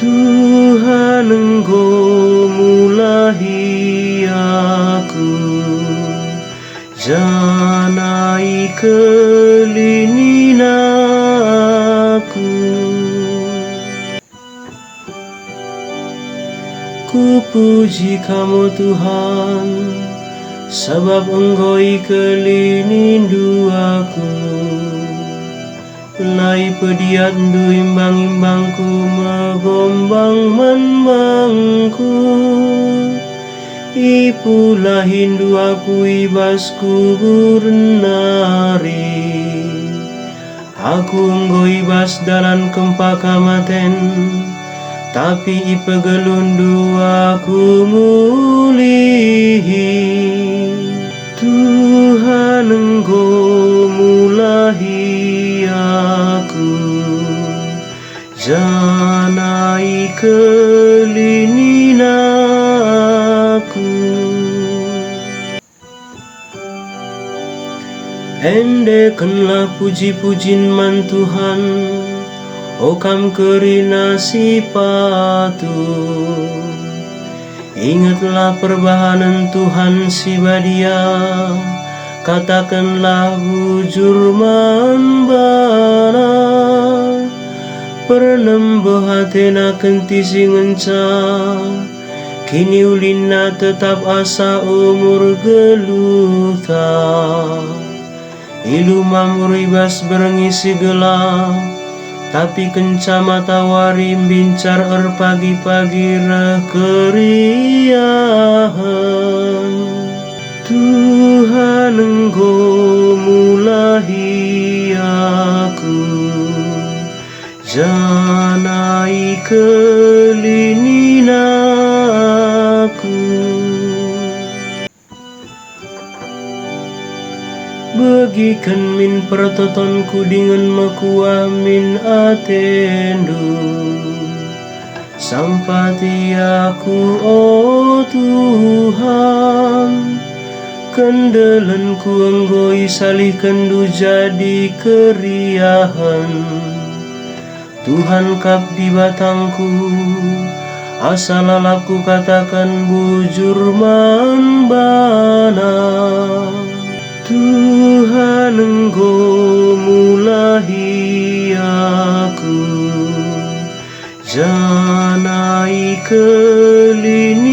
Tuhan Engkau mulahi aku, janai kelinin aku. Ku puji Kamu Tuhan, sebab Engkau kelinindu aku. Lai pediat du imbang-imbangku megombang manbangku. Ipulah hindu aku ibasku burnari. Aku engkau ibas dalam kempakamaten, tapi ipegelundu aku mulihi. Tuhan Engkau mulahi aku, janai kelinin aku. Endekanlah puji-pujian man Tuhan, okam kerina sipatu. Ingatlah perbahanan Tuhan si badia, katakanlah bujur man bana. Pernembah hatena kenti singenca, kini ulina tetap asa umur geluta. Ilu mamur ibas berengisi gelap, tapi kenca matahari bincar pagi-pagi reh keriahan. Tuhan Engkau mulahi aku, janai kelinin aku. Bagikan min pertotonku dengan makua min atendu, sampati aku oh Tuhan. Kendelenku Engkau salihkan du jadi keriahan. Tuhan kap di batangku, asalalapku katakan bujur man bana. Tuhan Engkau mulahi aku, janai kelinin